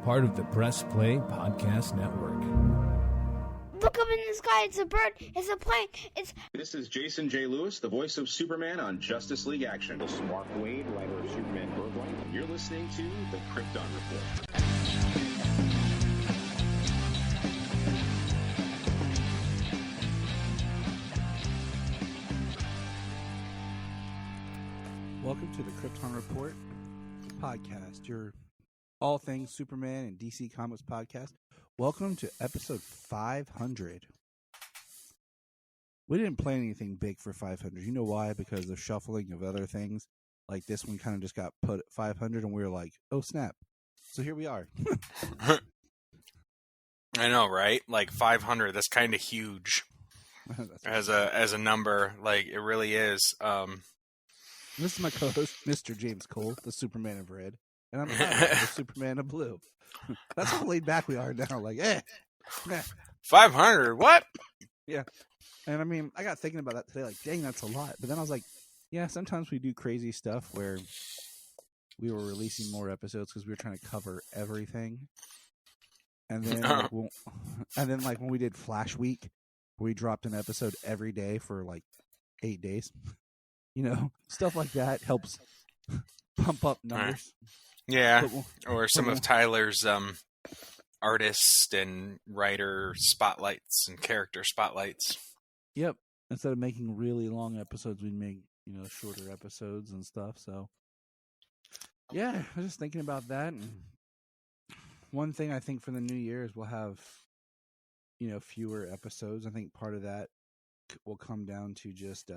part of the Press Play Podcast Network. Look up in the sky, it's a bird, it's a plane, This is Jason J. Lewis, the voice of Superman on Justice League Action. This is Mark Wade, writer of Superman Birthright. You're listening to The Krypton Report. Welcome to the Krypton Report podcast, your all things Superman and DC Comics podcast. Welcome to episode 500. We didn't plan anything big for 500. You know why? Because the shuffling of other things. Like this one kind of just got put at 500 and we were like, oh snap. So here we are. I know, right? Like 500, that's kind of huge as a number. Like it really is. This is my co-host, Mr. James Cole, the Superman of Red. And I'm the Superman of Blue. That's how laid back we are now. Like, 500, what? Yeah. And I mean, I got thinking about that today, like, dang, that's a lot. But then I was like, yeah, sometimes we do crazy stuff where we were releasing more episodes because we were trying to cover everything. And then, like, when we did Flash Week, we dropped an episode every day for like 8 days. You know, stuff like that helps pump up numbers. Yeah, or some of Tyler's artist and writer spotlights and character spotlights. Yep. Instead of making really long episodes, we'd make, shorter episodes and stuff. So, yeah, I was just thinking about that. And one thing I think for the new year is we'll have, fewer episodes. I think part of that will come down to just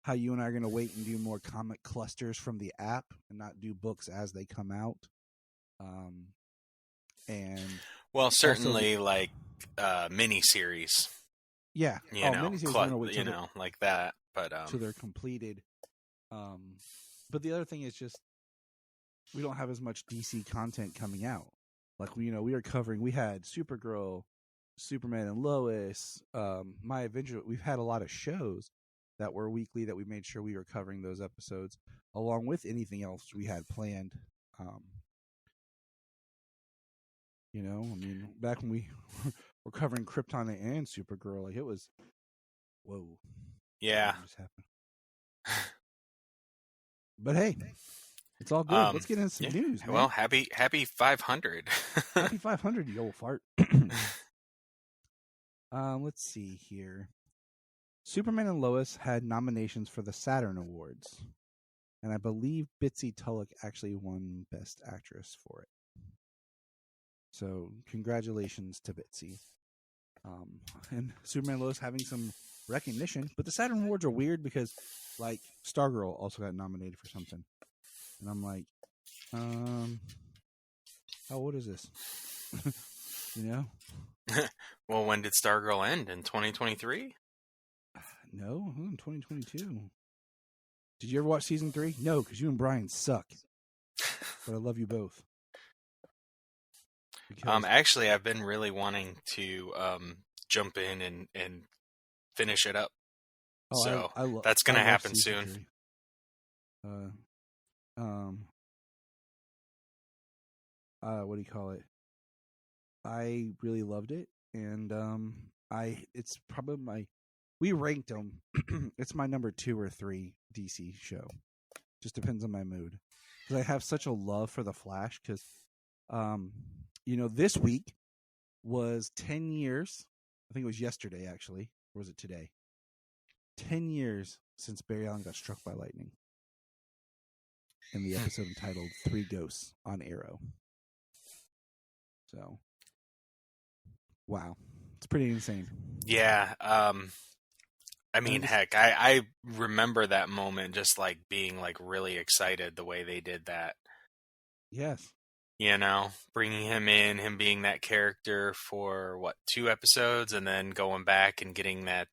how you and I are going to wait and do more comic clusters from the app and not do books as they come out. And certainly also, like mini-series. Yeah. Mini-series, like that. But so they're completed. But the other thing is just we don't have as much DC content coming out. Like, we had Supergirl, Superman and Lois, My Avenger. We've had a lot of shows that were weekly that we made sure we were covering those episodes along with anything else we had planned. Back when we were covering Krypton and Supergirl, like it was, whoa. Yeah. Just happened. But hey, it's all good. Let's get into some news, man. Well, happy 500. Happy 500, you old fart. Let's see here. Superman and Lois had nominations for the Saturn Awards, and I believe Bitsy Tulloch actually won Best Actress for it. So, congratulations to Bitsy. And Superman and Lois having some recognition, but the Saturn Awards are weird because, like, Stargirl also got nominated for something. And I'm like, what is this? Well, when did Stargirl end? In 2023? No, in 2022. Did you ever watch season 3? No, because you and Brian suck. But I love you both. Actually, I've been really wanting to jump in and finish it up. That's going to happen soon. 3. What do you call it? I really loved it, and it's probably we ranked them. It's my number 2 or 3 DC show. Just depends on my mood. Because I have such a love for The Flash. Because, this week was 10 years. I think it was yesterday, actually. Or was it today? 10 years since Barry Allen got struck by lightning. In the episode entitled 3 Ghosts on Arrow. So, wow. It's pretty insane. Yeah. I mean, heck, I remember that moment just like being like really excited the way they did that. Yes. Bringing him in, him being that character for 2 episodes and then going back and getting that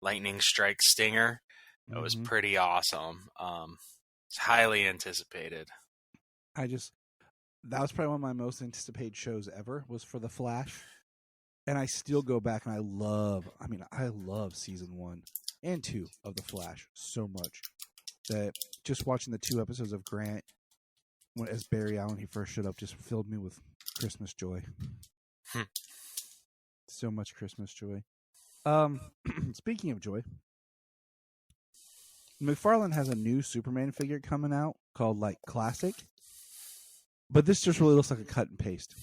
lightning strike stinger. It was pretty awesome. It's highly anticipated. That was probably one of my most anticipated shows ever was for The Flash. And I still go back and I love season 1 and 2 of The Flash so much that just watching the 2 episodes of Grant as Barry Allen, he first showed up, just filled me with Christmas joy. So much Christmas joy. Speaking of joy, McFarlane has a new Superman figure coming out called like Classic, but this just really looks like a cut and paste.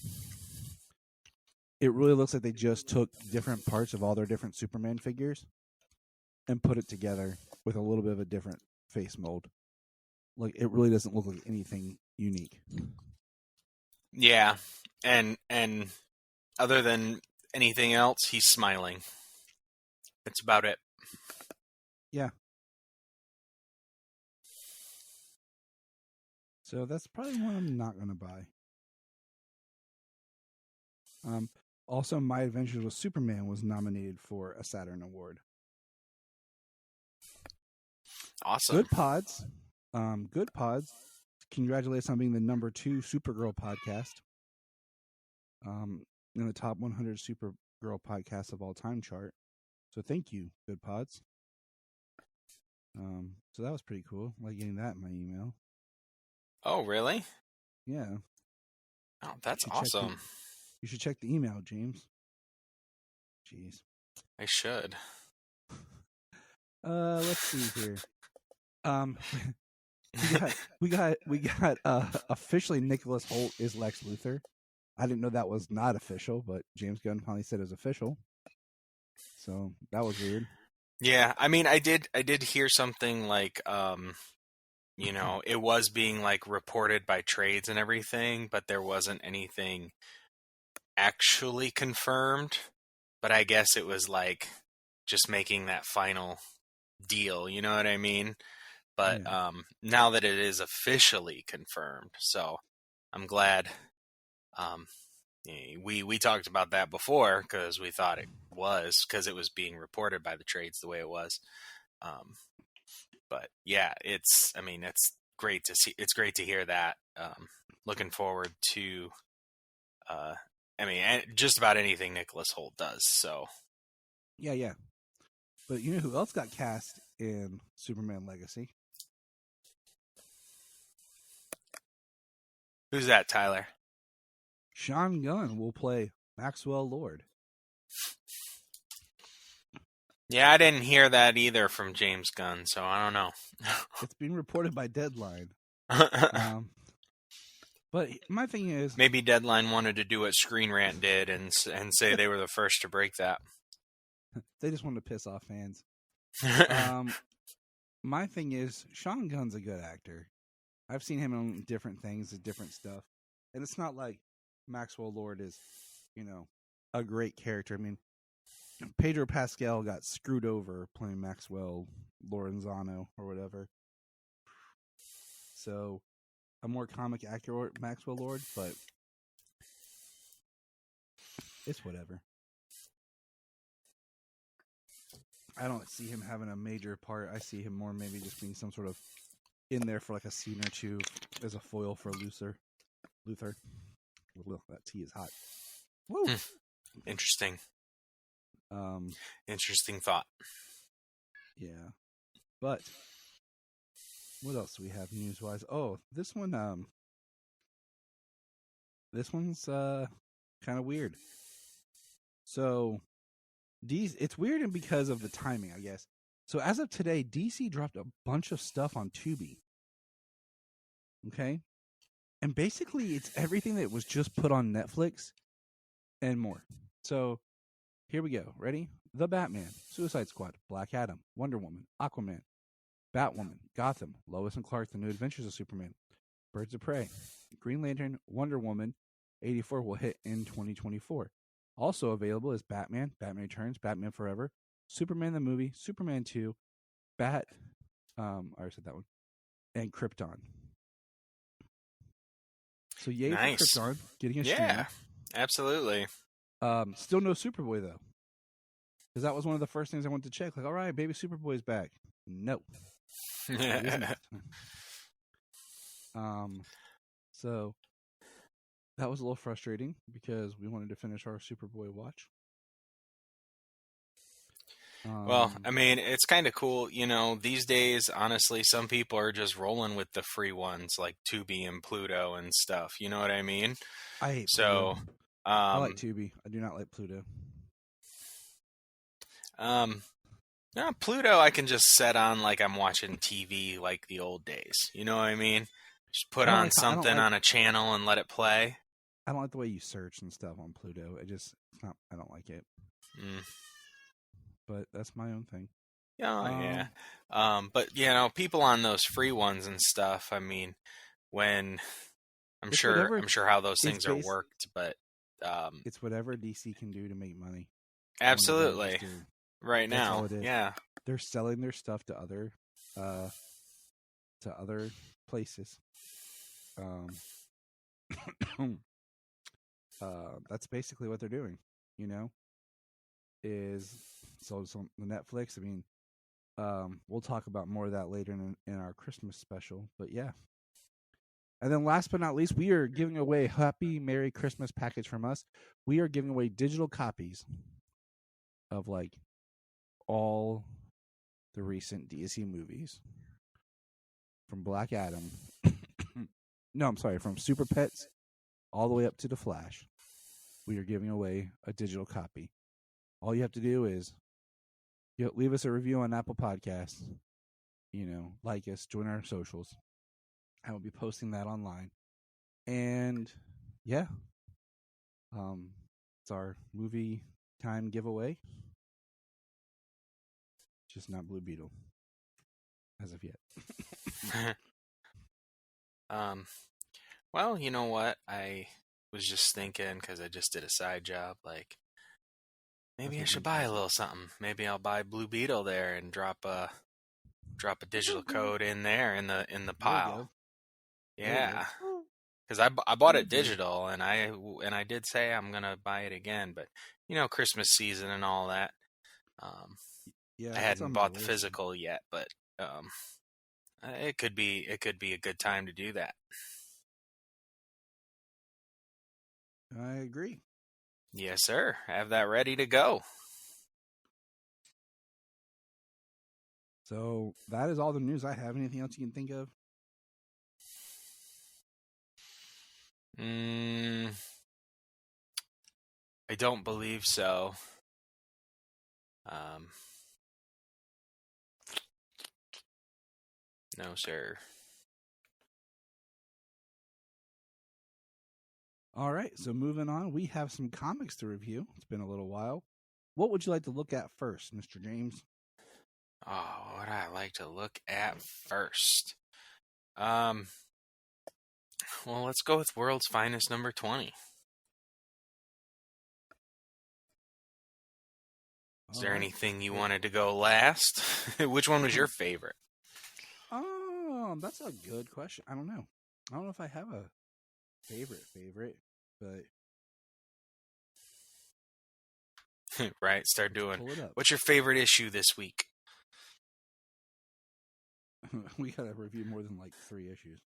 It really looks like they just took different parts of all their different Superman figures and put it together with a little bit of a different face mold. Like, it really doesn't look like anything unique. Yeah, and other than anything else, he's smiling. That's about it. Yeah. So that's probably one I'm not going to buy. Also, My Adventures with Superman was nominated for a Saturn Award. Awesome. Good Pods. Good Pods. Congratulations on being the number 2 Supergirl podcast. In the top 100 Supergirl podcasts of all time chart. So thank you, Good Pods. So that was pretty cool. Like getting that in my email. Oh, really? Yeah. Oh, that's awesome. You should check the email, James. Jeez. I should. Let's see here. We got officially Nicholas Hoult is Lex Luthor. I didn't know that was not official, but James Gunn finally said it was official. So that was weird. Yeah, I mean, I did hear something like, it was being like reported by trades and everything, but there wasn't anything actually confirmed. But I guess it was like just making that final deal. You know what I mean? But Yeah. Now that it is officially confirmed, so I'm glad. We talked about that before because we thought it was because it was being reported by the trades the way it was. But yeah, it's great to see. It's great to hear that. Looking forward to, just about anything Nicholas Hoult does. So Yeah. But you know who else got cast in Superman Legacy? Who's that, Tyler? Sean Gunn will play Maxwell Lord. Yeah, I didn't hear that either from James Gunn, so I don't know. It's being reported by Deadline. But my thing is, maybe Deadline wanted to do what Screen Rant did and say they were the first to break that. They just wanted to piss off fans. My thing is, Sean Gunn's a good actor. I've seen him on different things and different stuff. And it's not like Maxwell Lord is, a great character. I mean, Pedro Pascal got screwed over playing Maxwell Lorenzano or whatever. So, a more comic accurate Maxwell Lord, but it's whatever. I don't see him having a major part. I see him more maybe just being some sort of in there for like a scene or two as a foil for Luther. Well, that tea is hot. Woo! Interesting. Interesting thought. Yeah. But what else do we have news-wise? Oh, this one. This one's kind of weird. So, it's weird and because of the timing, I guess. So as of today, DC dropped a bunch of stuff on Tubi. Okay? And basically, it's everything that was just put on Netflix and more. So, here we go. Ready? The Batman, Suicide Squad, Black Adam, Wonder Woman, Aquaman, Batwoman, Gotham, Lois and Clark, The New Adventures of Superman, Birds of Prey, Green Lantern, Wonder Woman, 84 will hit in 2024. Also available is Batman, Batman Returns, Batman Forever, Superman the Movie, Superman 2, I already said that one, and Krypton. So yay nice. for Krypton, getting a stream. Yeah, absolutely. Still no Superboy, though. Because that was one of the first things I wanted to check. Like, all right, baby Superboy's back. No. So that was a little frustrating because we wanted to finish our Superboy watch. Well, I mean, it's kind of cool, these days, honestly, some people are just rolling with the free ones like Tubi and Pluto and stuff. You know what I mean? I hate So, Pluto. I like Tubi. I do not like Pluto. No, Pluto I can just set on like I'm watching TV like the old days. You know what I mean? Just put on something on a channel and let it play. I don't like the way you search and stuff on Pluto. I don't like it. But that's my own thing. Oh, yeah. But people on those free ones and stuff, I mean, when I'm sure how those things are worked, but it's whatever DC can do to make money. Absolutely. Right That's now. all it is. Yeah. They're selling their stuff to other places. That's basically what they're doing, is sold some the Netflix. I mean, we'll talk about more of that later in our Christmas special, but yeah. And then last but not least, we are giving away a Happy Merry Christmas package from us. We are giving away digital copies of like all the recent DC movies, from Black Adam. No, I'm sorry, from Super Pets all the way up to The Flash. We are giving away a digital copy. All you have to do is leave us a review on Apple Podcasts. Like us, join our socials. I will be posting that online. And yeah, it's our movie time giveaway. Just not Blue Beetle as of yet. Well, you know what? I was just thinking, because I just did a side job, like maybe I should buy a little something. Maybe I'll buy Blue Beetle there and drop a digital code in there in the pile. Yeah, because I bought it digital, and I did say I'm gonna buy it again, but Christmas season and all that. Yeah, I hadn't bought the physical yet, but it could be a good time to do that. I agree. Yes, sir. Have that ready to go. So that is all the news I have. Anything else you can think of? I don't believe so. No, sir. All right, so moving on, we have some comics to review. It's been a little while. What would you like to look at first, Mr. James? Oh, what would I like to look at first? Well, let's go with World's Finest number 20. Is there anything you wanted to go last? Which one was your favorite? That's a good question. I don't know. I don't know if I have a favorite, but right, start doing. What's your favorite issue this week? We gotta review more than like 3 issues.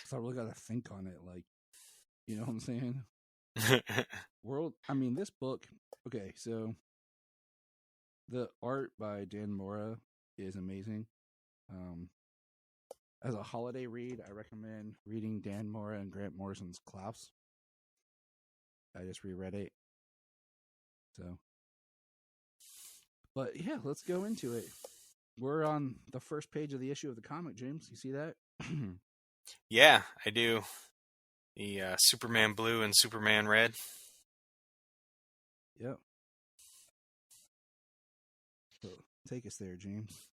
So I really gotta think on it, like, you know what I'm saying? This book. Okay, so the art by Dan Mora is amazing. As a holiday read, I recommend reading Dan Mora and Grant Morrison's Klaus. I just reread it. But yeah, let's go into it. We're on the first page of the issue of the comic, James. You see that? Yeah, I do. The Superman Blue and Superman Red. Yep. So take us there, James.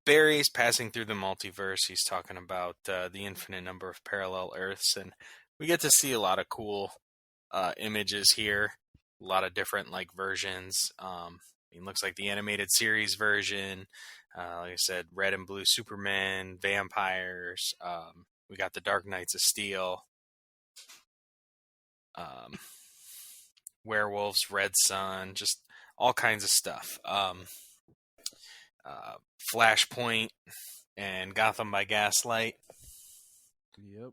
Barry's passing through the multiverse. He's talking about the infinite number of parallel Earths, and we get to see a lot of cool images here. A lot of different versions. It looks like the animated series version. Like I said, red and blue Superman, vampires. We got the Dark Knights of Steel. Werewolves, Red Sun, just all kinds of stuff. Flashpoint and Gotham by Gaslight. Yep.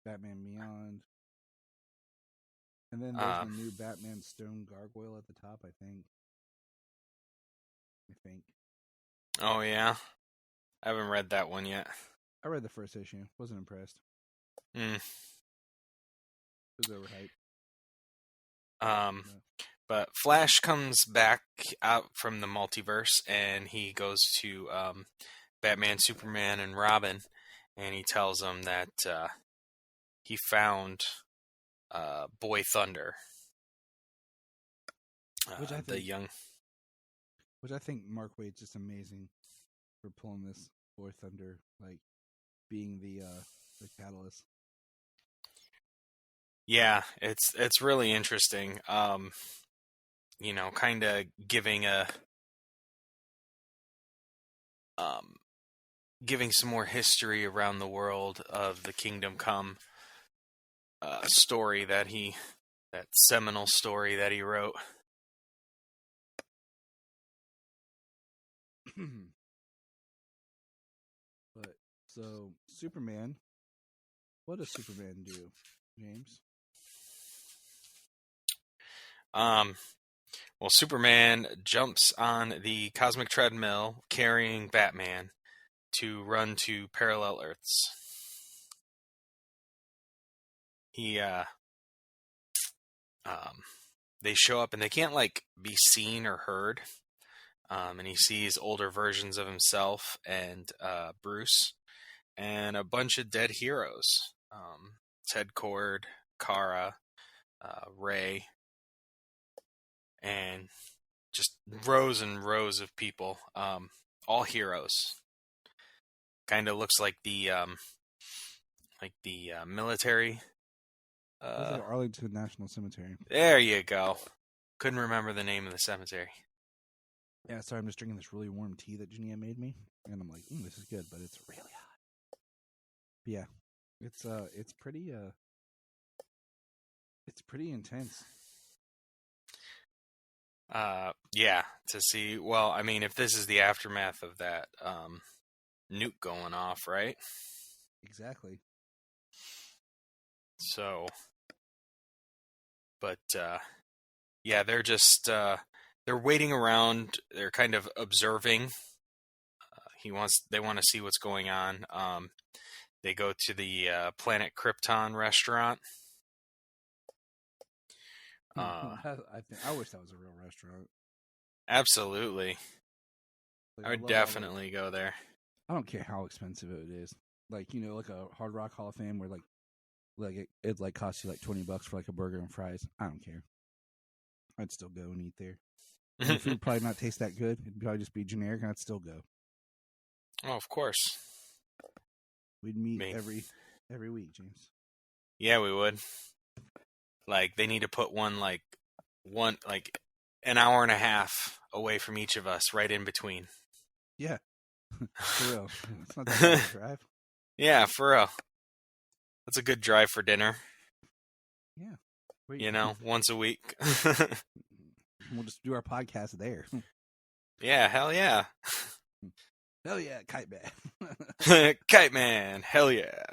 Batman Beyond. And then there's the new Batman Stone Gargoyle at the top, I think. Oh, yeah? I haven't read that one yet. I read the first issue. Wasn't impressed. Mm. It was overhyped. But Flash comes back out from the multiverse, and he goes to Batman, Superman, and Robin, and he tells them that he found Boy Thunder. Which I think, the young... Which I think Mark Waid's just amazing for pulling this Boy Thunder, like being the catalyst. Yeah, it's really interesting. Kind of giving some more history around the world of the Kingdom Come story that seminal story that he wrote. But so Superman, what does Superman do, James? Well, Superman jumps on the cosmic treadmill carrying Batman to run to parallel Earths. They show up and they can't be seen or heard. And he sees older versions of himself and Bruce and a bunch of dead heroes. Ted Kord, Kara, Ray, and just rows and rows of people, all heroes. Kind of looks like the military. It's like Arlington National Cemetery. There you go. Couldn't remember the name of the cemetery. Yeah, sorry, I'm just drinking this really warm tea that Jania made me, and I'm like, this is good, but it's really hot. But yeah, it's pretty intense. Yeah, to see. Well, I mean, if this is the aftermath of that nuke going off, right? Exactly. So, but yeah, they're just they're waiting around. They're kind of observing. They want to see what's going on. They go to the Planet Krypton restaurant. I wish that was a real restaurant. Absolutely. Like, I would definitely go there. I don't care how expensive it is. Like a Hard Rock Hall of Fame where it costs you $20 for a burger and fries. I don't care. I'd still go and eat there. And the food would probably not taste that good. It'd probably just be generic, and I'd still go. Oh, of course. We'd meet every week, James. Yeah, we would. They need to put an hour and a half away from each of us, right in between. Yeah. For real. It's not that bad of a drive. Yeah, for real. That's a good drive for dinner. Yeah. Once a week. We'll just do our podcast there. Yeah, hell yeah. Hell yeah, Kite Man. Kite Man, hell yeah.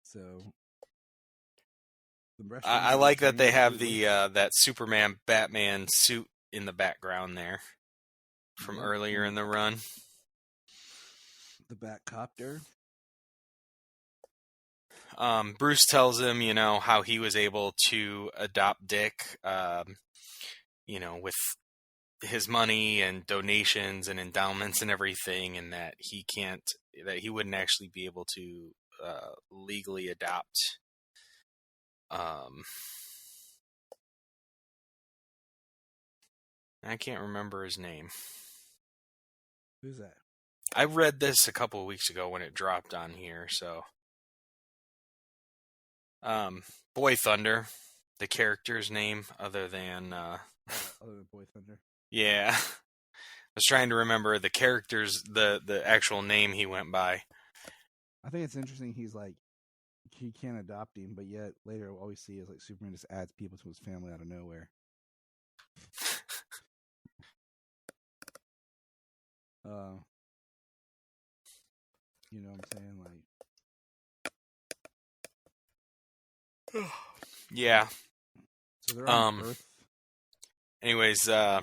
So I like that they have the that Superman Batman suit in the background there from earlier in the run. The Batcopter. Bruce tells him, how he was able to adopt Dick, with his money and donations and endowments and everything, and that he wouldn't actually be able to legally adopt. I can't remember his name. Who's that? I read this a couple of weeks ago when it dropped on here, so. Boy Thunder, the character's name, other than Boy Thunder. Yeah. I was trying to remember the character's, the actual name he went by. I think it's interesting he can't adopt him, but yet later all we see is Superman just adds people to his family out of nowhere. You know what I'm saying? Yeah. So they're on Earth. Anyways, as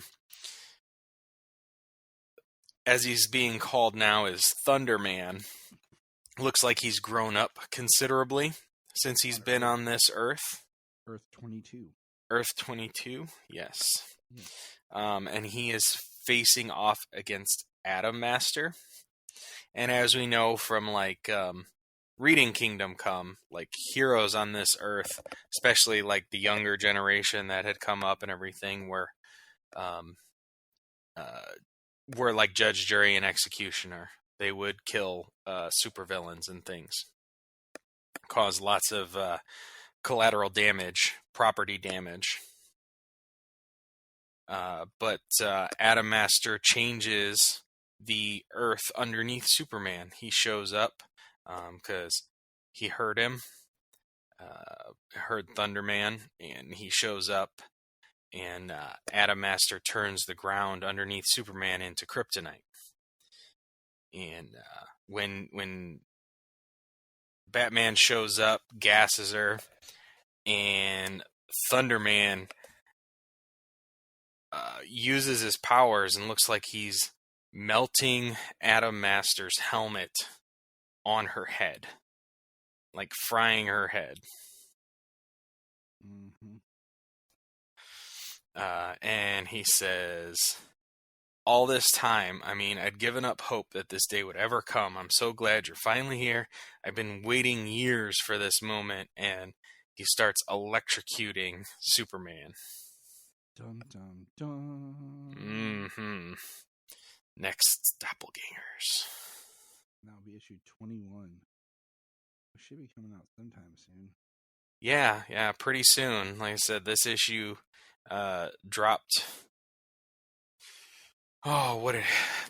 he's being called now as Thunderman, looks like he's grown up considerably since he's been on this Earth. Earth 22. Earth 22, yes. Yeah. And he is facing off against Atom Master. And as we know from like reading Kingdom Come, like heroes on this Earth, especially like the younger generation that had come up and everything, were like Judge, Jury, and Executioner. They would kill supervillains and things, cause lots of collateral damage, property damage. But Atom Master changes the Earth underneath Superman. He shows up because he heard him, heard Thunderman, and he shows up, and Atom Master turns the ground underneath Superman into kryptonite. And when Batman shows up, gasses her, and Thunderman uses his powers and looks like he's melting Atom Master's helmet on her head, like frying her head. Mm-hmm. And he says, all this time, I mean, I'd given up hope that this day would ever come. I'm so glad you're finally here. I've been waiting years for this moment. And he starts electrocuting Superman. Dun, dun, dun. Mm-hmm. Next, Doppelgangers. That'll be issue 21. It should be coming out sometime soon. Yeah, pretty soon. Like I said, this issue dropped. The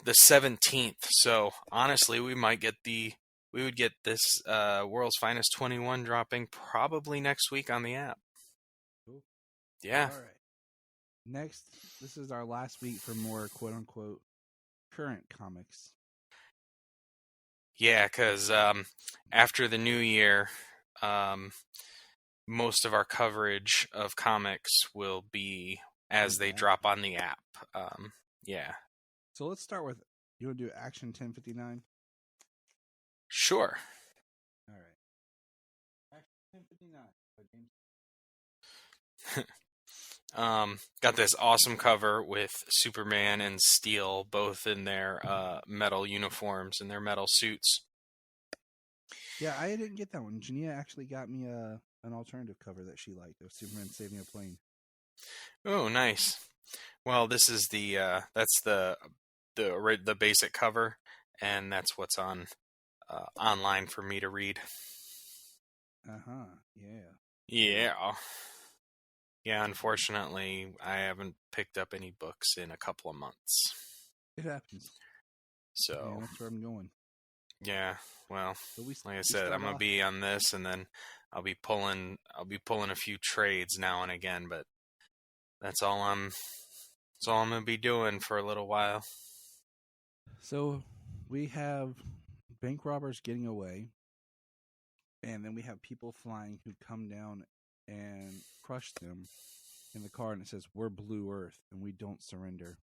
17th. So honestly, we would get this World's Finest 21 dropping probably next week on the app. Cool. Yeah. All right. Next, this is our last week for more quote unquote current comics. Yeah, because after the new year, most of our coverage of comics will be as they drop on the app. Yeah. So let's start with, you want to do Action 1059? Sure. All right. Action 1059. Got this awesome cover with Superman and Steel both in their metal uniforms and their metal suits. Yeah, I didn't get that one. Jania actually got me an alternative cover that she liked of Superman saving a plane. Oh, nice. Well, this is that's the basic cover, and that's what's on online for me to read. Yeah. Yeah, unfortunately, I haven't picked up any books in a couple of months. It happens. So yeah, that's where I'm going. Yeah, well, like I said, I'm gonna be on this, and then I'll be pulling a few trades now and again, but that's all I'm gonna be doing for a little while. So we have bank robbers getting away, and then we have people flying who come down and crush them in the car, and it says, "We're Blue Earth, and we don't surrender."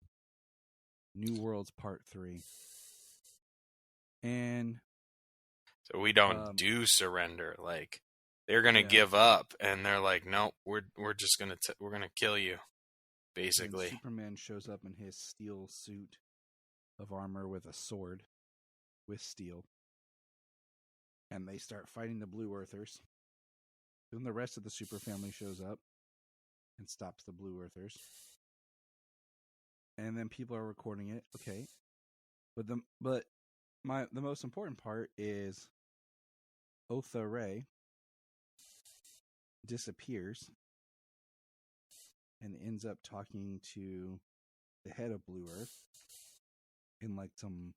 New Worlds Part 3. And so we don't do surrender. Like, they're gonna give up, and they're like, "Nope, we're just gonna we're gonna kill you." Basically, and Superman shows up in his steel suit of armor with a sword with steel, and they start fighting the Blue Earthers. Then the rest of the Super family shows up and stops the Blue Earthers. And then people are recording it. Okay. But the most important part is Otha Ray disappears and ends up talking to the head of Blue Earth in like some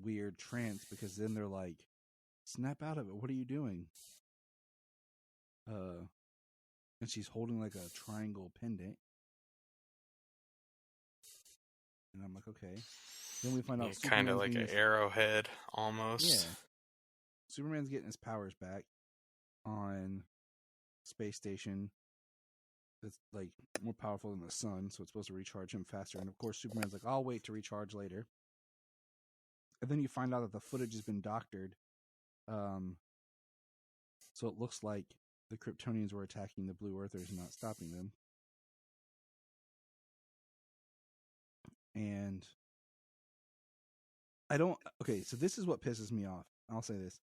weird trance, because then they're like, "Snap out of it. What are you doing?" And she's holding like a triangle pendant. And I'm like, okay. Then we find out kind of like an arrowhead almost. Yeah. Superman's getting his powers back on space station that's like more powerful than the sun, so it's supposed to recharge him faster. And of course, Superman's like, "I'll wait to recharge later." And then you find out that the footage has been doctored, so it looks like the Kryptonians were attacking the Blue Earthers and not stopping them. And I don't. Okay, so this is what pisses me off. I'll say this.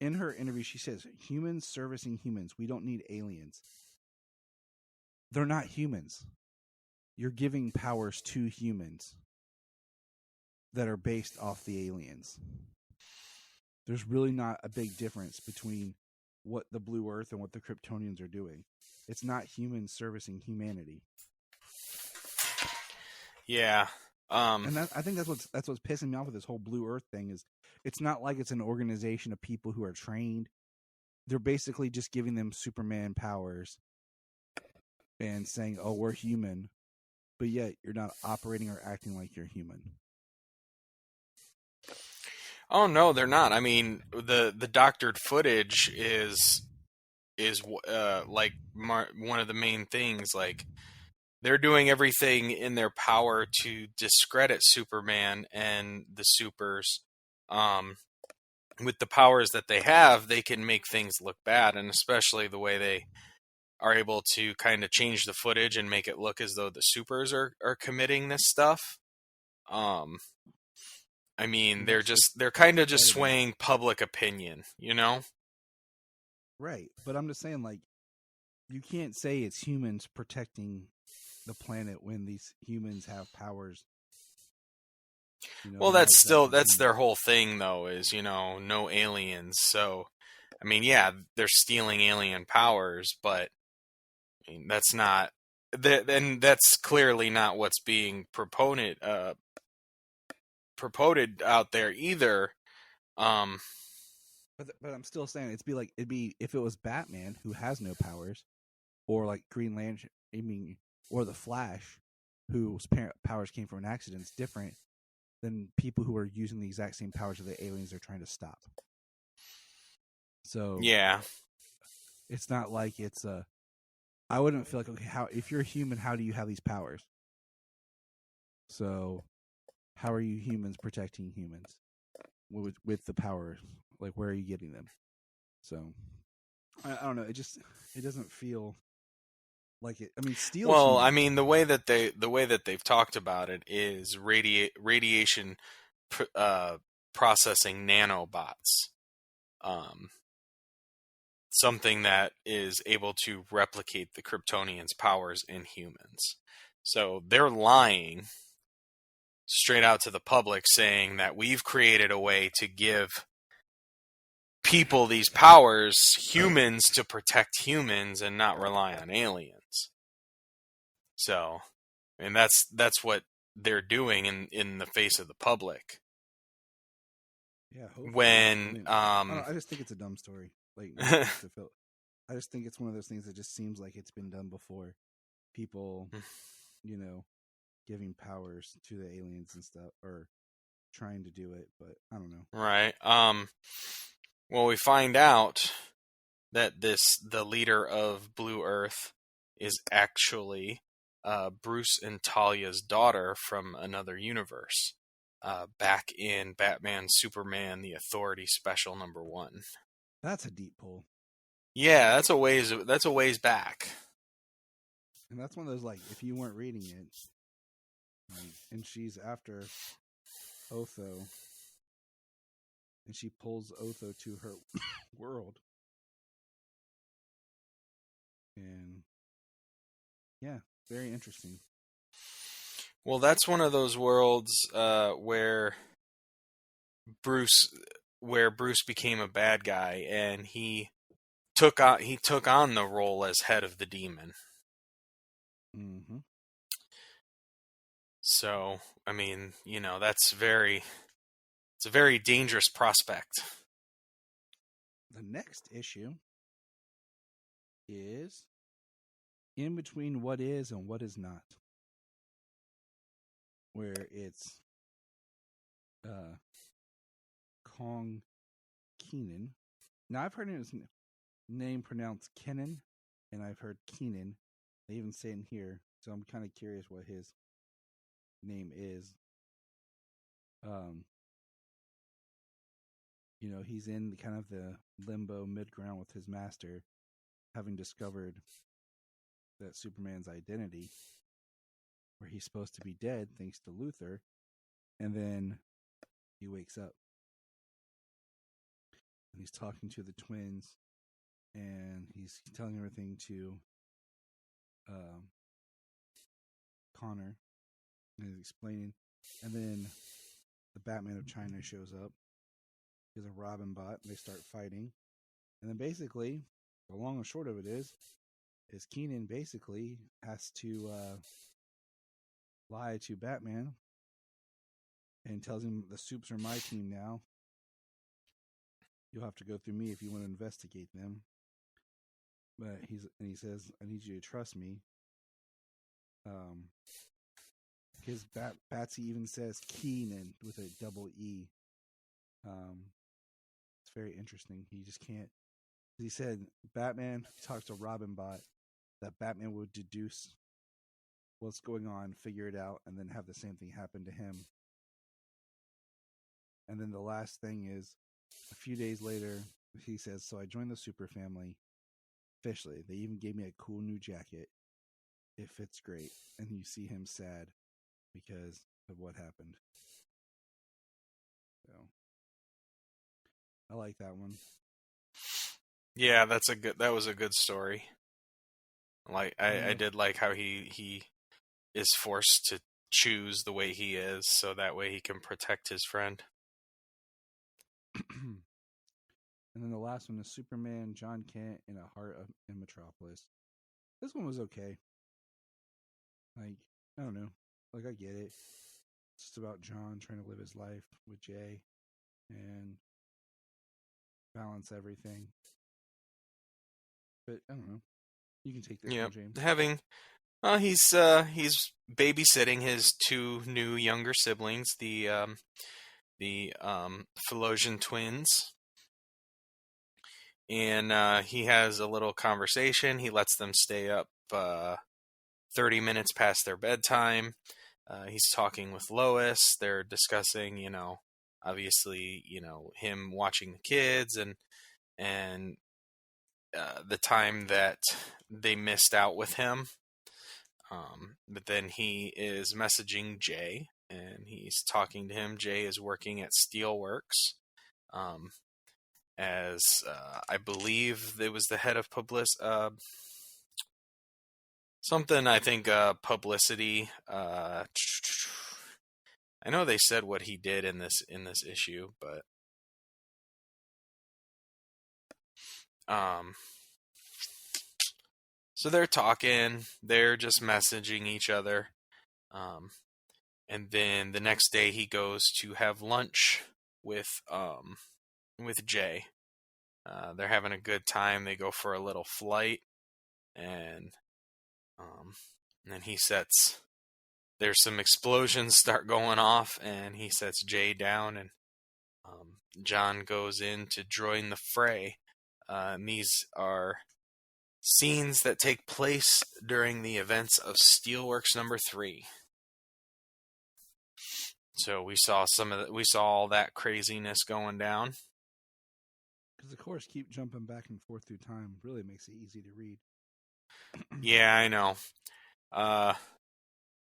In her interview, she says, "Humans servicing humans. We don't need aliens." They're not humans. You're giving powers to humans that are based off the aliens. There's really not a big difference between what the Blue Earth and what the Kryptonians are doing. It's not humans servicing humanity. Yeah. And I think that's what's pissing me off with this whole Blue Earth thing is it's not like it's an organization of people who are trained. They're basically just giving them Superman powers and saying, "Oh, we're human," but yet you're not operating or acting like you're human. Oh no, they're not. I mean, the doctored footage is like one of the main things. Like, they're doing everything in their power to discredit Superman and the supers. With the powers that they have, they can make things look bad, and especially the way they are able to kind of change the footage and make it look as though the supers are committing this stuff. I mean, they're kind of just swaying public opinion, you know? Right. But I'm just saying, like, you can't say it's humans protecting the planet when these humans have powers. You know, Well, that's their whole thing, though, is, you know, no aliens. So, I mean, yeah, they're stealing alien powers, but I mean, that's not, and that's clearly not what's being proponed out there either. But I'm still saying it'd be if it was Batman who has no powers, or like Green Lantern, or the Flash, whose powers came from an accident. It's different than people who are using the exact same powers of the aliens they're trying to stop. So yeah, it's not like it's a. I wouldn't feel like, okay, if you're a human, how do you have these powers? So, how are you humans protecting humans with the powers? Like, where are you getting them? So, I don't know. It doesn't feel like it. I mean, steel. Well, humans. I mean, the way that they've talked about it is radiation processing nanobots. Something that is able to replicate the Kryptonians' powers in humans. So they're lying straight out to the public, saying that we've created a way to give people these powers, humans, to protect humans and not rely on aliens. So, and that's what they're doing in the face of the public. Yeah. When I just think it's a dumb story. Like, I just think it's one of those things that just seems like it's been done before. People, you know, giving powers to the aliens and stuff, or trying to do it, but I don't know. Right. Well, we find out that the leader of Blue Earth is actually Bruce and Talia's daughter from another universe, back in Batman Superman The Authority Special #1. That's a deep pull. Yeah, that's a ways back. And that's one of those, like, if you weren't reading it, and she's after Otho, and she pulls Otho to her world. And yeah, very interesting. Well, that's one of those worlds where Bruce became a bad guy, and he took on the role as head of the Demon. Mm-hmm. So, I mean, you know, it's a very dangerous prospect. The next issue is in between what is and what is not, where it's Kong Kenan. Now, I've heard his name pronounced Kenan, and I've heard Keenan. They even say in here, so I'm kind of curious what his name is. He's in kind of the limbo mid-ground with his master, having discovered that Superman's identity, where he's supposed to be dead thanks to Luthor, and then he wakes up. And he's talking to the twins, and he's telling everything to Connor, and he's explaining. And then the Batman of China shows up. He's a Robin bot. They start fighting. And then basically, the long and short of it is Keenan basically has to lie to Batman and tells him the Supes are my team now. You'll have to go through me if you want to investigate them. But he says, I need you to trust me. His Batsy even says Keenan with a double E. It's very interesting. He just can't. He said Batman talks to Robin Bot that Batman would deduce what's going on, figure it out, and then have the same thing happen to him. And then the last thing is, a few days later, he says, so I joined the Super Family officially. They even gave me a cool new jacket. It fits great. And you see him sad because of what happened. So I like that one. Yeah, that was a good story. Like I did like how he is forced to choose the way he is, so that way he can protect his friend. And then the last one is Superman, John Kent, in a Heart in Metropolis. This one was okay. Like, I don't know. Like, I get it. It's just about John trying to live his life with Jay and balance everything. But I don't know. You can take this one, James. He's babysitting his two new younger siblings, the Philosian twins. And he has a little conversation. He lets them stay up 30 minutes past their bedtime. He's talking with Lois. They're discussing, obviously, him watching the kids and the time that they missed out with him. But then he is messaging Jay, and he's talking to him. Jay is working at Steelworks. As I believe it was the head of publicity. I know they said what he did in this issue, but so they're talking. They're just messaging each other. And then the next day he goes to have lunch with Jay. They're having a good time. They go for a little flight, and then there's some explosions start going off, and he sets Jay down, and John goes in to join the fray. And these are scenes that take place during the events of Steelworks number 3. So we saw all that craziness going down. Because, of course, keep jumping back and forth through time really makes it easy to read. Yeah, I know.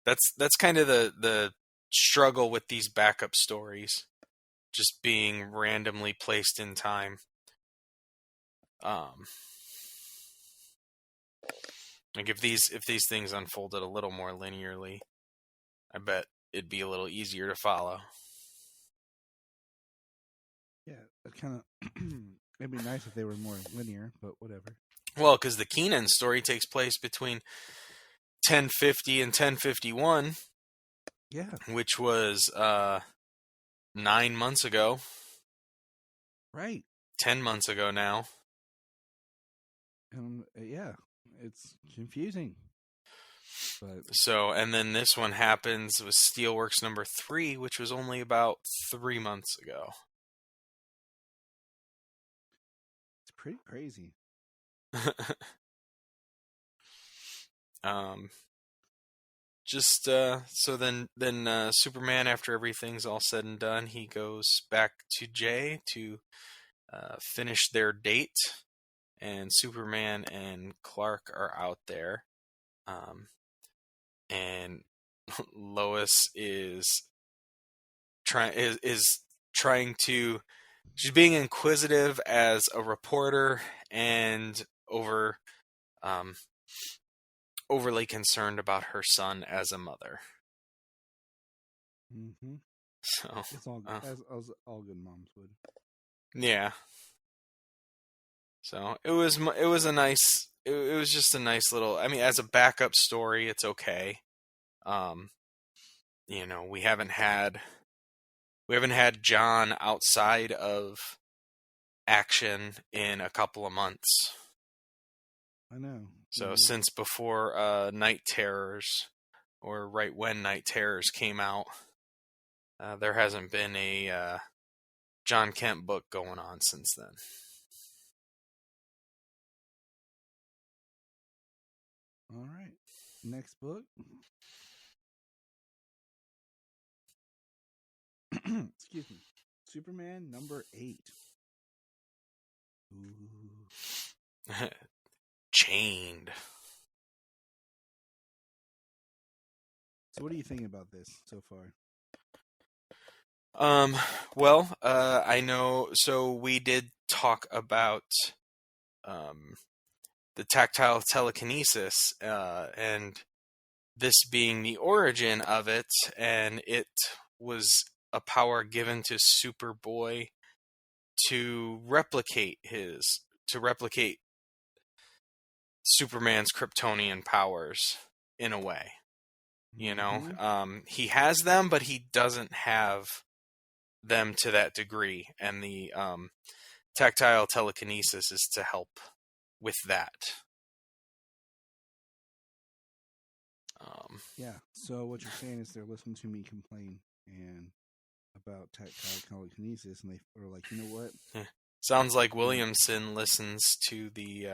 That's kind of the struggle with these backup stories, just being randomly placed in time. Like if these things unfolded a little more linearly, I bet it'd be a little easier to follow. Yeah, that kind of it'd be nice if they were more linear, but whatever. Well, because the Keenan story takes place between 1050 and 1051. Yeah, which was 9 months ago. Right. 10 months ago now. Yeah, it's confusing. But so, and then this one happens with Steelworks number 3, which was only about 3 months ago. It's pretty crazy. So then Superman, after everything's all said and done, he goes back to Jay to finish their date, and Superman and Clark are out there, and Lois is trying to. She's being inquisitive as a reporter and overly concerned about her son as a mother. Mm-hmm. So it's all as all good moms would. Yeah. So it was just a nice little. I mean, as a backup story, it's okay. We haven't had John outside of action in a couple of months. I know. So since before Night Terrors, or right when Night Terrors came out, there hasn't been a John Kent book going on since then. All right. Next book. Excuse me. Superman number 8. Ooh. Chained. So what do you think about this so far? I know. So we did talk about the tactile telekinesis, and this being the origin of it, and it was a power given to Superboy to replicate Superman's Kryptonian powers in a way. You know, he has them, but he doesn't have them to that degree, and the tactile telekinesis is to help with that. Yeah. So what you're saying is they're listening to me complain and about tactile telekinesis, and they are like, you know what? Yeah. Sounds like Williamson listens to the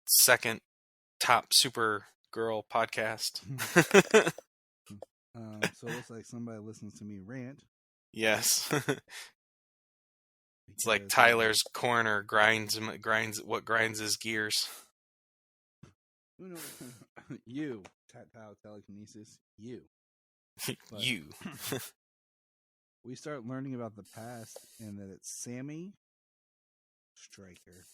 second top Supergirl podcast. So it looks like somebody listens to me rant. Yes. It's like Tyler's corner grinds his gears. Who knows? You, tactile telekinesis, you. But you. We start learning about the past, and that it's Sammy Stryker.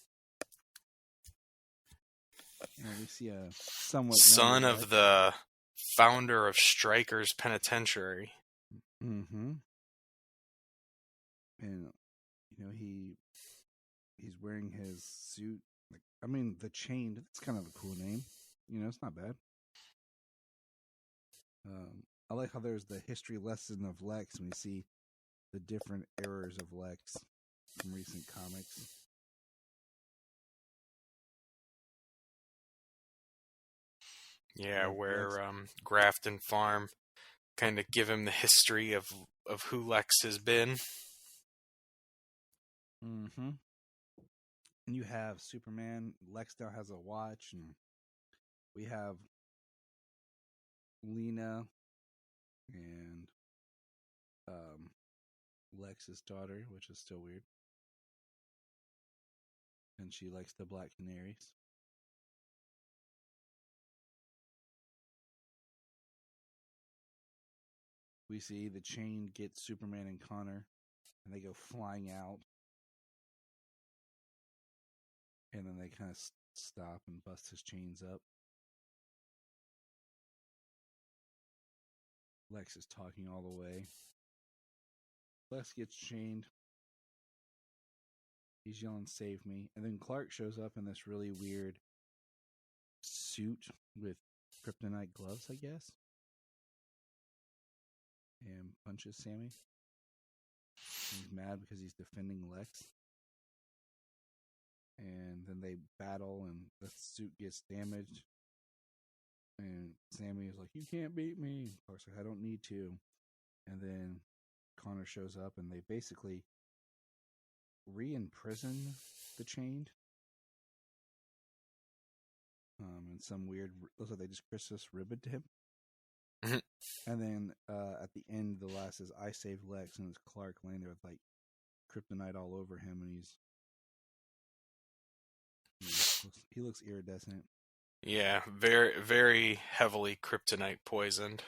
And we see a somewhat son of the founder of Stryker's Penitentiary. Mm-hmm. And he's wearing his suit. The Chained. That's kind of a cool name. It's not bad. I like how there's the history lesson of Lex, and we see the different errors of Lex from recent comics. Yeah, where Grafton Farm kind of give him the history of who Lex has been. Mm-hmm. And you have Superman. Lex now has a watch, and we have Lena and Lex's daughter, which is still weird. And she likes the Black Canaries. We see the Chain get Superman and Connor, and they go flying out. And then they kind of stop and bust his chains up. Lex is talking all the way. Lex gets chained. He's yelling, "Save me." And then Clark shows up in this really weird suit with kryptonite gloves, I guess. And punches Sammy. He's mad because he's defending Lex. And then they battle, and the suit gets damaged. And Sammy is like, "You can't beat me." Clark's like, "I don't need to." And then Connor shows up, and they basically re-imprison the Chained. and some weird looks like they just Christmas ribbon to him. Mhm. And then at the end, the last is I saved Lex, and it's Clark laying there with like kryptonite all over him, and he looks iridescent. Yeah, very, very heavily kryptonite poisoned.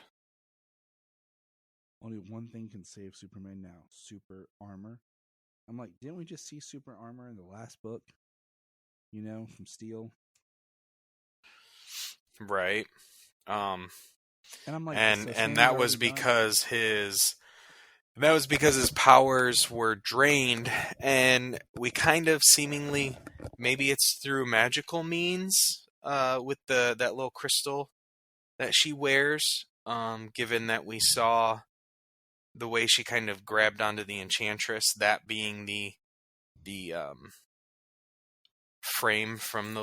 Only one thing can save Superman now: super armor. I'm like, didn't we just see super armor in the last book? You know, from Steel. Right. And I'm like, and that was because his powers were drained, and we kind of seemingly, maybe it's through magical means, with that little crystal that she wears. Given that we saw the way she kind of grabbed onto the Enchantress, that being the frame from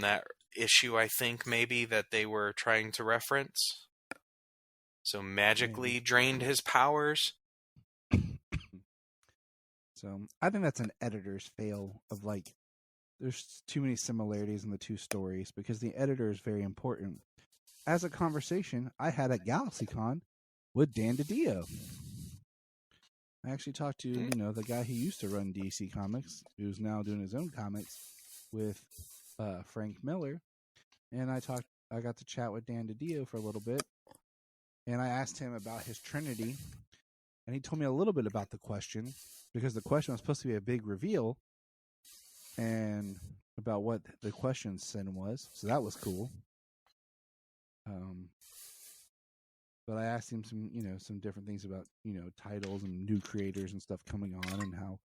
that issue, I think maybe that they were trying to reference. So magically drained his powers. So I think that's an editor's fail of like, there's too many similarities in the two stories because the editor is very important. As a conversation I had at GalaxyCon with Dan DiDio. I actually talked to, the guy who used to run DC Comics, who's now doing his own comics with Frank Miller. And I got to chat with Dan DiDio for a little bit. And I asked him about his Trinity. And he told me a little bit about the question, because the question was supposed to be a big reveal. And about what the question said was. So that was cool. But I asked him some different things about, titles and new creators and stuff coming on, and how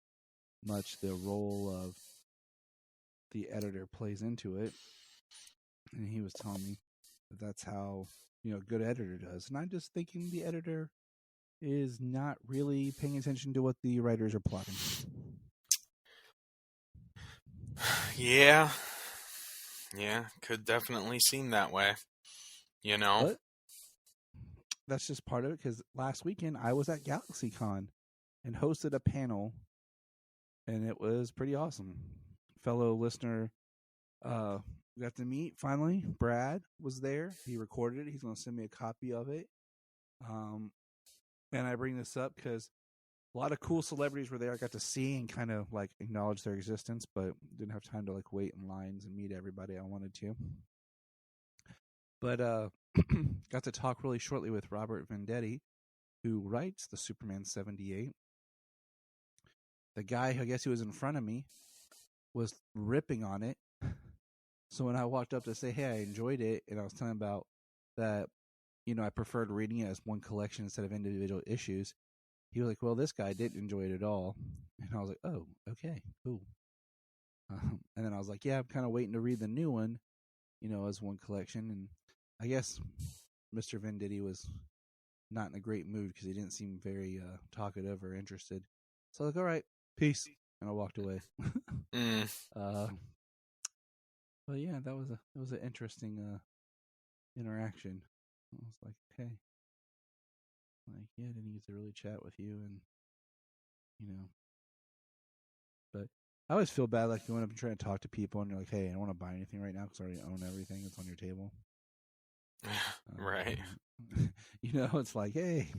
much the role of the editor plays into it. And he was telling me that that's how, a good editor does. And I'm just thinking the editor is not really paying attention to what the writers are plotting. Yeah, could definitely seem that way. But that's just part of it, because last weekend I was at GalaxyCon and hosted a panel, and it was pretty awesome. Fellow listener got to meet finally. Brad was there. He recorded it. He's going to send me a copy of it. And I bring this up because a lot of cool celebrities were there. I got to see and kind of like acknowledge their existence, but didn't have time to like wait in lines and meet everybody I wanted to. But got to talk really shortly with Robert Venditti, who writes the Superman 78. The guy, I guess, who was in front of me was ripping on it. So when I walked up to say, hey, I enjoyed it, and I was telling him about that, I preferred reading it as one collection instead of individual issues, he was like, well, this guy didn't enjoy it at all. And I was like, oh, okay, cool. And then I was like, yeah, I'm kind of waiting to read the new one, as one collection. And I guess Mr. Venditti was not in a great mood because he didn't seem very talkative or interested. So I was like, all right, peace. And I walked away. But yeah, that was an interesting interaction. I was like, okay. Like, yeah, I didn't get to really chat with you, and but I always feel bad like going up and trying to talk to people, and you're like, hey, I don't want to buy anything right now because I already own everything that's on your table. Right. It's like, hey,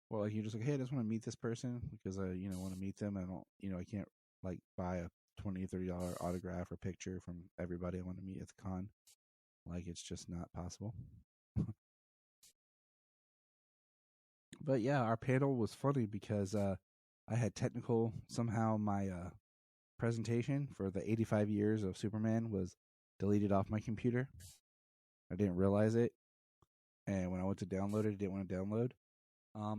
or like you're just like, hey, I just want to meet this person because I want to meet them. I don't, I can't like buy a $20, $30 autograph or picture from everybody I want to meet at the con. Like, it's just not possible. But yeah, our panel was funny because I had technical, somehow my presentation for the 85 years of Superman was deleted off my computer. I didn't realize it. And when I went to download it, I didn't want to download.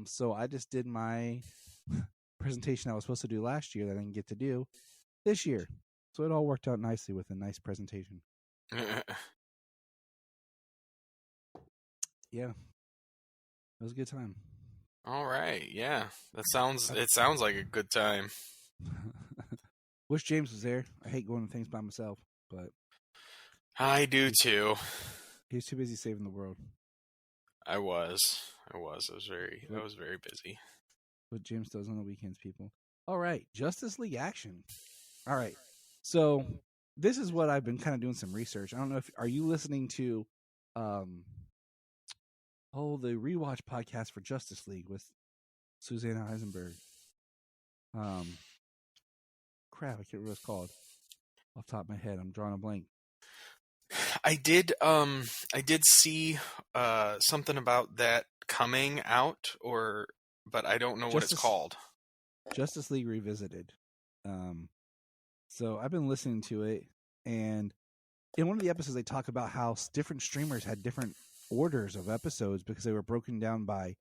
So I just did my presentation I was supposed to do last year that I didn't get to do this year. So it all worked out nicely with a nice presentation. Yeah. It was a good time. All right, yeah. It sounds like a good time. Wish James was there. I hate going to things by myself, but I do too. He's too busy saving the world. I was very busy. What James does on the weekends, people. All right, Justice League action. All right. So this is what I've been kind of doing some research. I don't know if are you listening to the rewatch podcast for Justice League with Susanna Heisenberg. Crap, I can't remember what it's called. Off the top of my head, I'm drawing a blank. I did see something about that coming out, but I don't know what it's called. Justice League Revisited. So I've been listening to it, and in one of the episodes, they talk about how different streamers had different orders of episodes because they were broken down by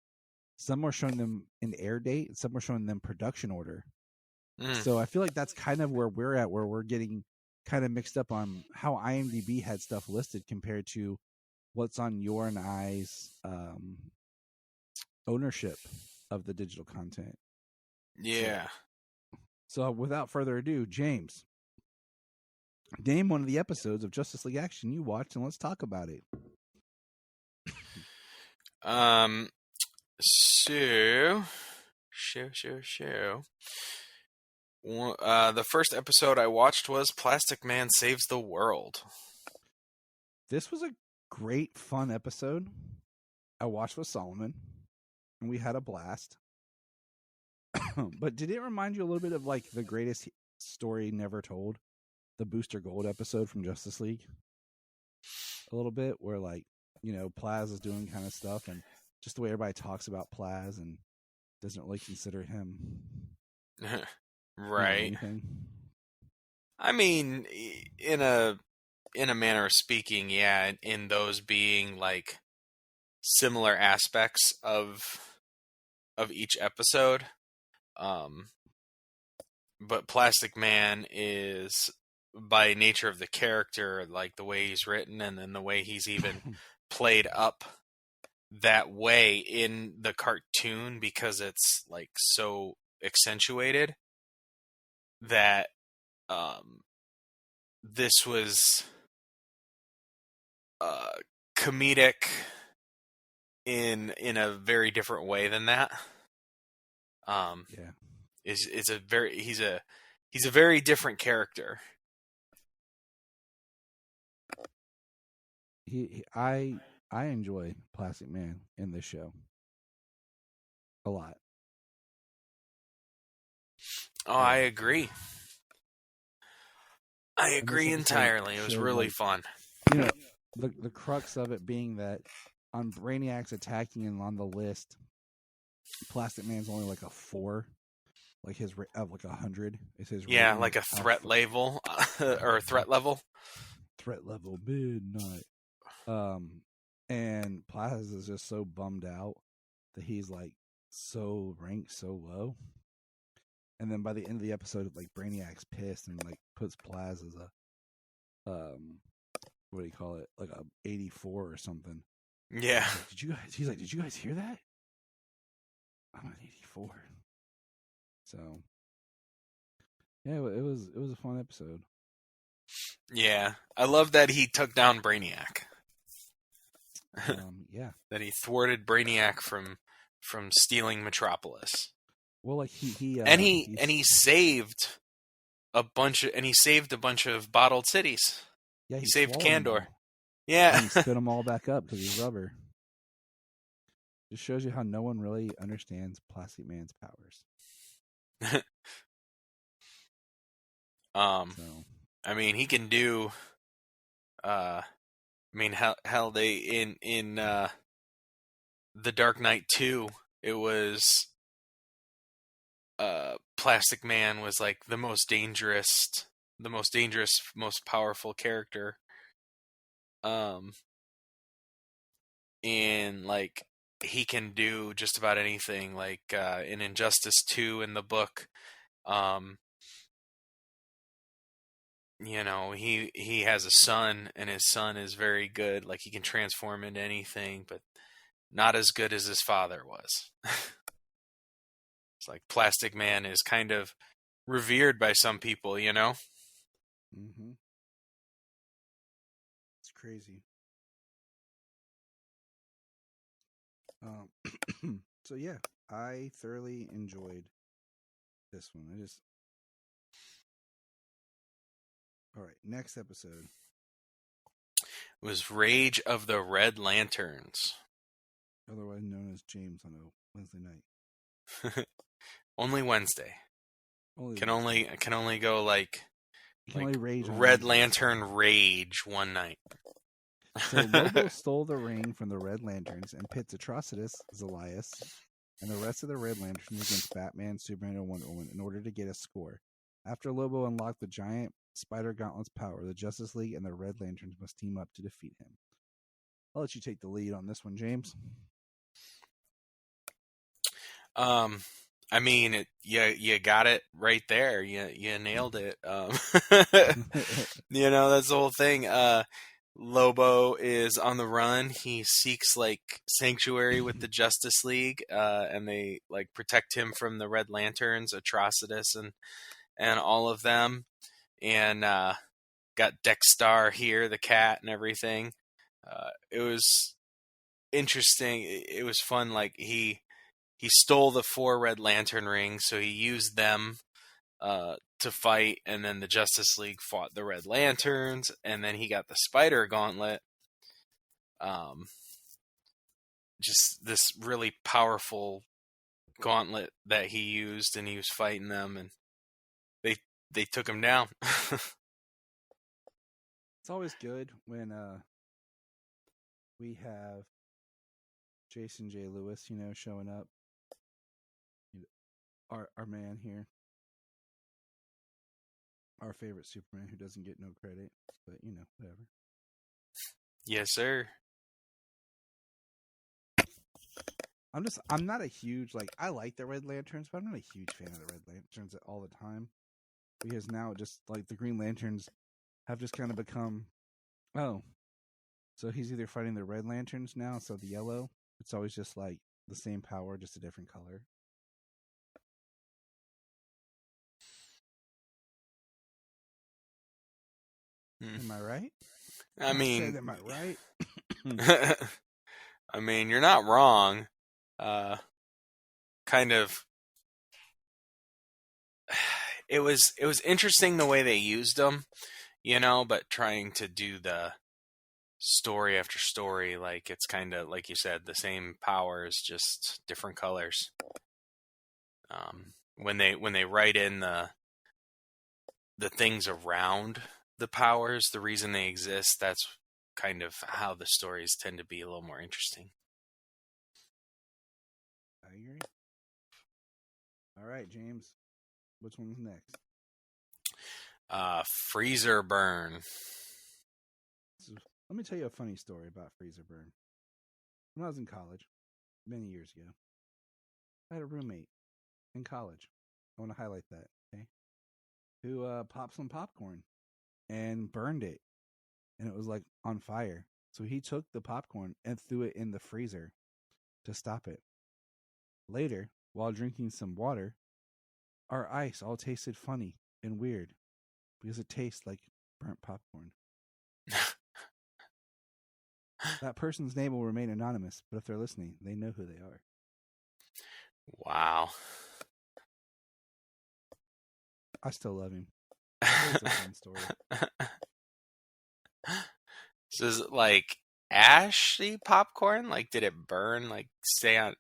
some were showing them in air date, some were showing them production order. So I feel like that's kind of where we're at, where we're getting kind of mixed up on how IMDb had stuff listed compared to what's on your and I's ownership of the digital content. Yeah. So without further ado, James, name one of the episodes of Justice League Action you watched, and let's talk about it. The first episode I watched was Plastic Man Saves the World. This was a great, fun episode. I watched with Solomon, and we had a blast. But did it remind you a little bit of like the greatest story never told, the Booster Gold episode from Justice League? A little bit, where like, you know, Plaz is doing kind of stuff, and just the way everybody talks about Plaz and doesn't really consider him right. I mean, in a manner of speaking, yeah, in those being like similar aspects of each episode. But Plastic Man is, by nature of the character, like the way he's written and then the way he's even played up that way in the cartoon, because it's like so accentuated, that this was comedic in a very different way than that. He's a very different character. I enjoy Plastic Man in this show a lot. Oh, I agree. I agree entirely. It was really fun. You know, the crux of it being that on Brainiac's attacking and on the list, Plastic Man's only like a 4, like his of like 100 is his. Yeah, like a threat level or threat level. Threat level midnight. And Plaz is just so bummed out that he's like so ranked so low. And then by the end of the episode, like Brainiac's pissed and like puts Plaz as a what do you call it? Like a 84 or something. Yeah. He's like, did you guys hear that? I'm an 84. So yeah, it was a fun episode. Yeah, I love that he took down Brainiac. Yeah, that he thwarted Brainiac from stealing Metropolis. Well, like he saved a bunch of bottled cities. Yeah, he saved Kandor. Yeah, and he spit them all back up because he's rubber. Just shows you how no one really understands Plastic Man's powers. I mean, he can do. I mean, how they in The Dark Knight 2, it was Plastic Man was like the most dangerous, most powerful character. And like he can do just about anything. Like in Injustice 2 in the book, you know, he has a son, and his son is very good. Like he can transform into anything, but not as good as his father was. It's like Plastic Man is kind of revered by some people, you know? Mm-hmm. It's crazy. So yeah, I thoroughly enjoyed this one. All right, next episode. It was Rage of the Red Lanterns. Otherwise known as James on a Wednesday night. Only Wednesday. Can only go like only rage on Red Wednesday. Lantern Rage one night. So Lobo stole the ring from the Red Lanterns and pits Atrocitus, Zalias, and the rest of the Red Lanterns against Batman, Superman, and Wonder Woman in order to get a score. After Lobo unlocked the giant Spider Gauntlet's power, the Justice League and the Red Lanterns must team up to defeat him. I'll let you take the lead on this one, James. I mean, you got it right there. You nailed it. You know, that's the whole thing. Lobo is on the run. He seeks like sanctuary with the Justice League, and they like protect him from the Red Lanterns, Atrocitus, and all of them. And got Dexter here, the cat, and everything. It was interesting. It was fun. Like he stole the 4 Red Lantern rings, so he used them to fight, and then the Justice League fought the Red Lanterns, and then he got the Spider Gauntlet. Just this really powerful gauntlet that he used, and he was fighting them, and they took him down. It's always good when we have Jason J. Lewis, showing up. Our man here. Our favorite Superman who doesn't get no credit, but whatever. Yes, sir. I'm not a huge, I like the Red Lanterns, but I'm not a huge fan of the Red Lanterns all the time. Because now just the Green Lanterns have just kind of become, so he's either fighting the Red Lanterns now, so the yellow, it's always just the same power, just a different color. Am I right? I mean, am I right? I mean, you're not wrong. Kind of. It was interesting the way they used them, but trying to do the story after story, it's kind of like you said, the same powers, just different colors. When they write in the things around the powers, the reason they exist, that's kind of how the stories tend to be a little more interesting. I agree. All right, James. Which one's next? Freezer Burn. So, let me tell you a funny story about Freezer Burn. When I was in college, many years ago, I had a roommate in college. I want to highlight that, okay? Who popped some popcorn and burned it, and it was on fire. So he took the popcorn and threw it in the freezer to stop it. Later, while drinking some water, our ice all tasted funny and weird because it tastes like burnt popcorn. That person's name will remain anonymous, but if they're listening, they know who they are. Wow. I still love him. It's a fun story. So is it ashy popcorn? Did it burn? Stay on It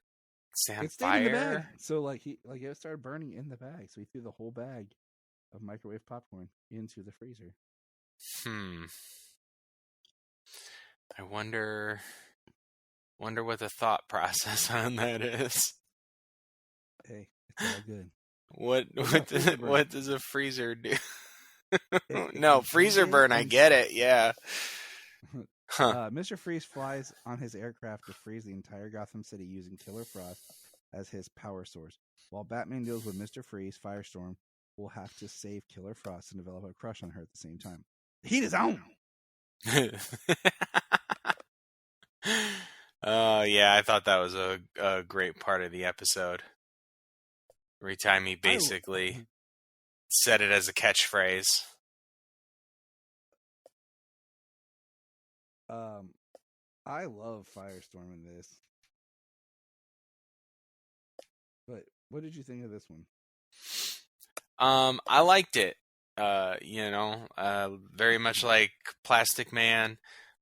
stayed fire? in the bag. So it started burning in the bag. So he threw the whole bag of microwave popcorn into the freezer. I wonder what the thought process on that is. Hey, it's all good. What does a freezer do? No, freezer burn, I get it, yeah. Huh. Mr. Freeze flies on his aircraft to freeze the entire Gotham City using Killer Frost as his power source. While Batman deals with Mr. Freeze, Firestorm will have to save Killer Frost and develop a crush on her at the same time. The heat is on! Yeah, I thought that was a great part of the episode. Every time he basically said it as a catchphrase. I love Firestorm in this. But what did you think of this one? I liked it. Very much like Plastic Man,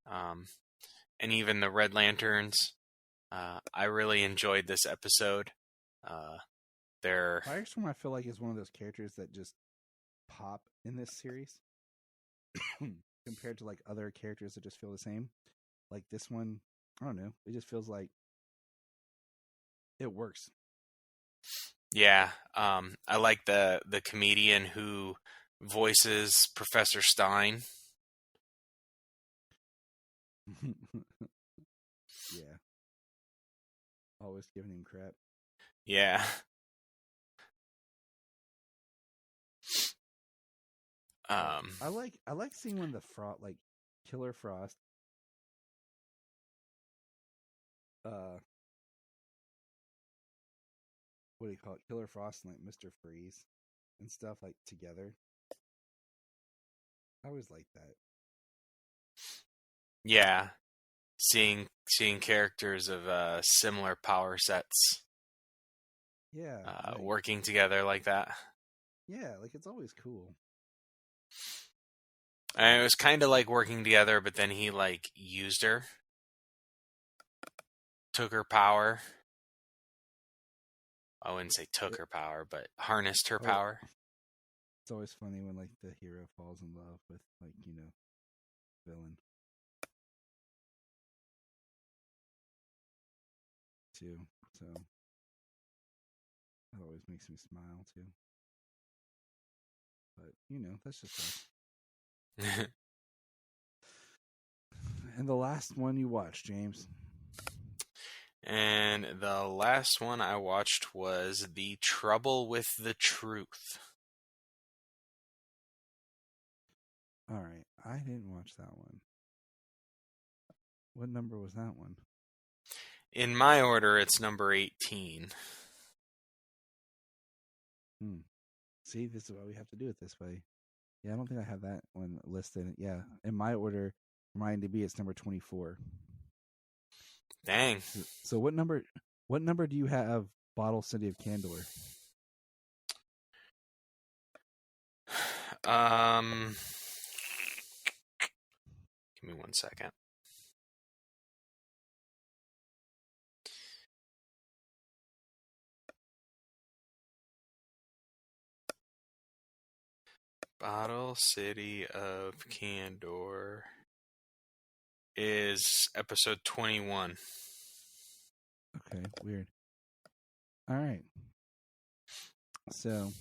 and even the Red Lanterns. I really enjoyed this episode. Firestorm, I feel like, is one of those characters that just pop in this series compared to like other characters that just feel the same. Like this one, I don't know. It just feels like it works. Yeah, I like the comedian who voices Professor Stein. Yeah. Always giving him crap. Yeah. I like seeing when the Killer Frost what do you call it? Killer Frost and like Mr. Freeze and stuff like together. I always like that. Yeah. Seeing characters of similar power sets Yeah. working together like that. Yeah, like it's always cool. And it was kind of like working together, but then he like used her. Took her power. I wouldn't say took her power, but harnessed her power. It's always funny when like the hero falls in love with like, villain. Too. So that always makes me smile too. But that's just us. And the last one you watched, James? And the last one I watched was The Trouble with the Truth. All right. I didn't watch that one. What number was that one? In my order, it's number 18. See, this is why we have to do it this way. Yeah, I don't think I have that one listed. Yeah, in my order, for my IMDb, it's number 24. Dang. So what number do you have Bottle City of Candor? Give me 1 second. Bottle City of Candor is episode 21. Okay, weird. All right. So,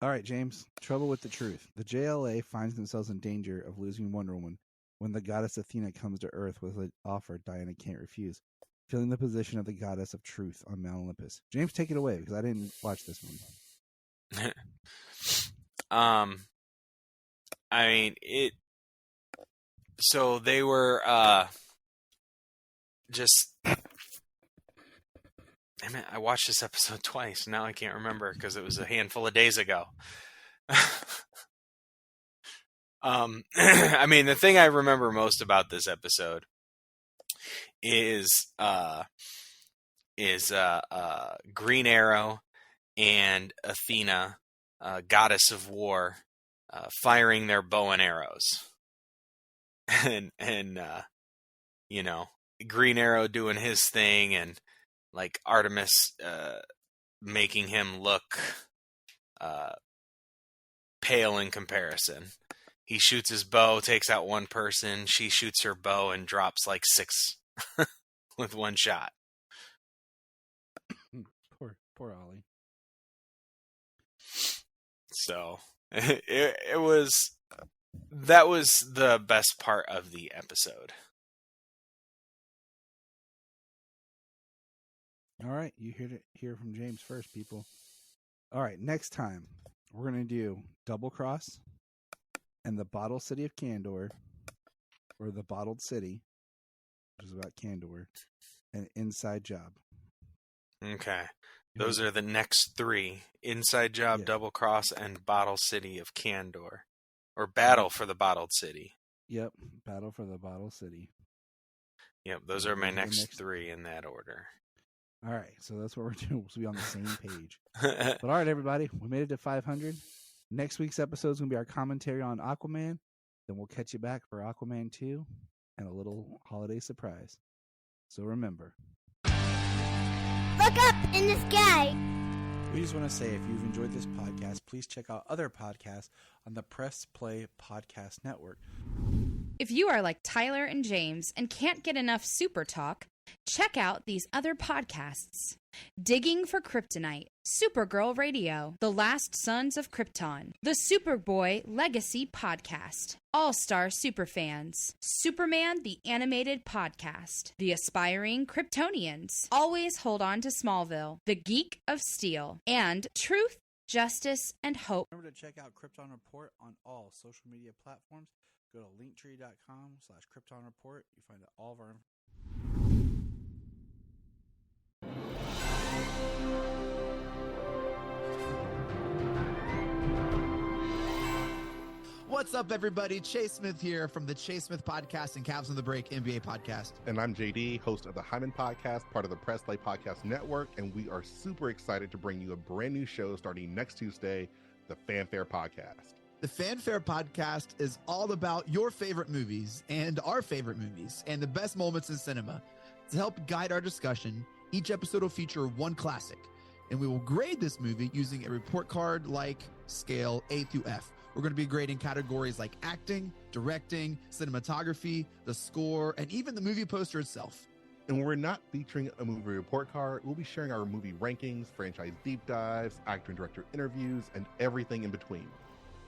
all right, James. Trouble with the Truth. The JLA finds themselves in danger of losing Wonder Woman when the goddess Athena comes to Earth with an offer Diana can't refuse, filling the position of the goddess of truth on Mount Olympus. James, take it away because I didn't watch this one. I mean, so they were just. Damn it! I watched this episode twice. Now I can't remember because it was a handful of days ago. I mean, the thing I remember most about this episode is Green Arrow and Athena, goddess of war, firing their bow and arrows, and Green Arrow doing his thing, and like Artemis making him look pale in comparison. He shoots his bow, takes out one person. She shoots her bow and drops like 6 with one shot. Poor Ollie. So that was the best part of the episode. All right, you hear from James first, people. All right, next time we're going to do Double Cross and the Bottle City of Candor, or the Bottled City, which is about Candor, and Inside Job. Okay. Those are the next 3. Inside Job, Yeah. Double Cross, and Bottle City of Candor. Or Battle for the Bottled City. Yep, Battle for the Bottle City. Yep, those are my next 3 in that order. All right, so that's what we're doing. We'll be on the same page. But all right, everybody, we made it to 500. Next week's episode is going to be our commentary on Aquaman. Then we'll catch you back for Aquaman 2 and a little holiday surprise. So remember, Look up in the sky. We just want to say, if you've enjoyed this podcast, please check out other podcasts on the Press Play Podcast Network. If you are like Tyler and James and can't get enough Super Talk, check out these other podcasts. Digging for Kryptonite, Supergirl Radio, The Last Sons of Krypton, the Superboy Legacy Podcast, All-Star Superfans, Superman the Animated Podcast, The Aspiring Kryptonians, Always Hold On to Smallville, The Geek of Steel, and Truth, Justice, and Hope. Remember to check out Krypton Report on all social media platforms. Go to linktree.com/Krypton Report. You find all of our What's up, everybody? Chase Smith here from the Chase Smith Podcast and Cavs on the Break NBA Podcast. And I'm JD, host of the Hyman Podcast, part of the Press Play Podcast Network, and we are super excited to bring you a brand new show starting next Tuesday, the Fanfare Podcast. The Fanfare Podcast is all about your favorite movies and our favorite movies and the best moments in cinema. To help guide our discussion, each episode will feature one classic, and we will grade this movie using a report card-like scale A through F. We're going to be grading categories like acting, directing, cinematography, the score, and even the movie poster itself. And when we're not featuring a movie report card, we'll be sharing our movie rankings, franchise deep dives, actor and director interviews, and everything in between.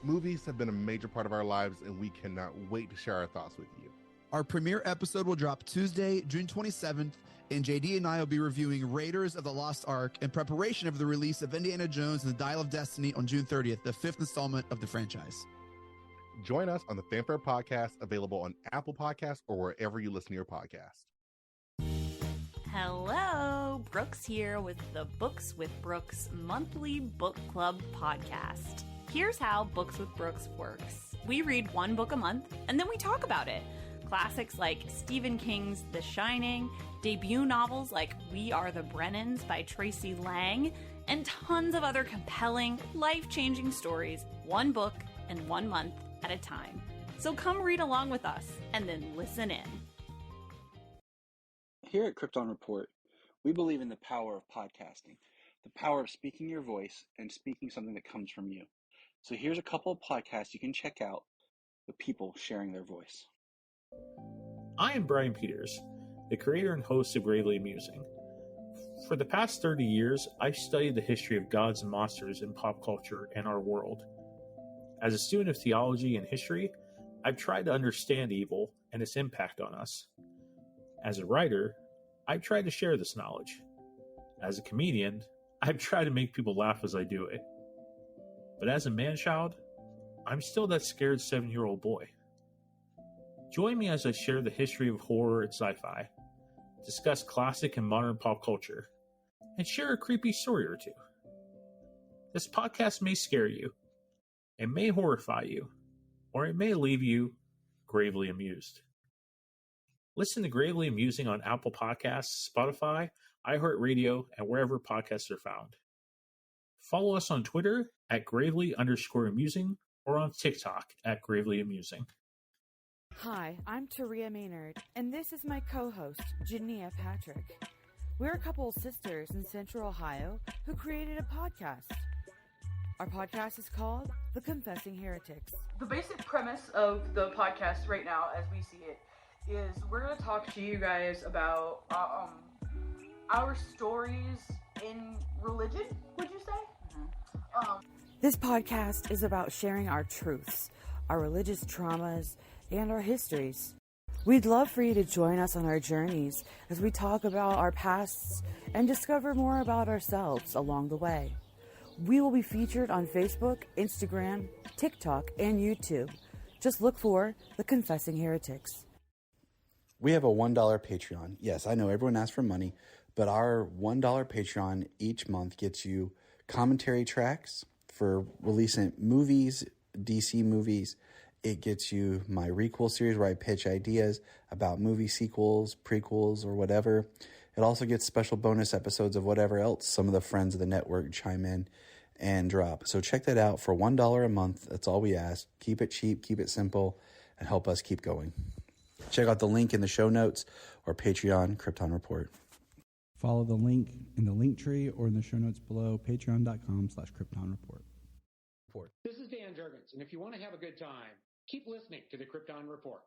Movies have been a major part of our lives, and we cannot wait to share our thoughts with you. Our premiere episode will drop Tuesday, June 27th, and JD and I will be reviewing Raiders of the Lost Ark in preparation of the release of Indiana Jones and the Dial of Destiny on June 30th, the 5th installment of the franchise. Join us on the Fanfare Podcast, available on Apple Podcasts or wherever you listen to your podcast. Hello, Brooks here with the Books with Brooks monthly book club podcast. Here's how Books with Brooks works. We read one book a month, and then we talk about it. Classics like Stephen King's The Shining, debut novels like We Are the Brennans by Tracy Lang, and tons of other compelling, life-changing stories, one book and 1 month at a time. So come read along with us, and then listen in. Here at Krypton Report, we believe in the power of podcasting, the power of speaking your voice and speaking something that comes from you. So here's a couple of podcasts you can check out with people sharing their voice. I am Brian Peters, the creator and host of Gravely Amusing. For the past 30 years, I've studied the history of gods and monsters in pop culture and our world. As a student of theology and history, I've tried to understand evil and its impact on us. As a writer, I've tried to share this knowledge. As a comedian, I've tried to make people laugh as I do it. But as a man-child, I'm still that scared 7-year-old boy. Join me as I share the history of horror and sci-fi, discuss classic and modern pop culture, and share a creepy story or two. This podcast may scare you, it may horrify you, or it may leave you gravely amused. Listen to Gravely Amusing on Apple Podcasts, Spotify, iHeartRadio, and wherever podcasts are found. Follow us on Twitter at Gravely_Amusing or on TikTok at Gravely Amusing. Hi, I'm Taria Maynard, and this is my co-host, Jania Patrick. We're a couple of sisters in Central Ohio who created a podcast. Our podcast is called The Confessing Heretics. The basic premise of the podcast right now, as we see it, is we're going to talk to you guys about our stories in religion, would you say? This podcast is about sharing our truths, our religious traumas, and our histories. We'd love for you to join us on our journeys as we talk about our pasts and discover more about ourselves along the way. We will be featured on Facebook, Instagram, TikTok, and YouTube. Just look for The Confessing Heretics. We have a $1 Patreon. Yes, I know everyone asks for money, but our $1 Patreon each month gets you commentary tracks for releasing movies, DC movies. It gets you my Requel series where I pitch ideas about movie sequels, prequels, or whatever. It also gets special bonus episodes of whatever else some of the friends of the network chime in and drop. So check that out for $1 a month. That's all we ask. Keep it cheap, keep it simple, and help us keep going. Check out the link in the show notes or Patreon, Krypton Report. Follow the link in the link tree or in the show notes below, patreon.com/Krypton Report. This is Dan Jurgens, and if you want to have a good time, keep listening to the Krypton Report.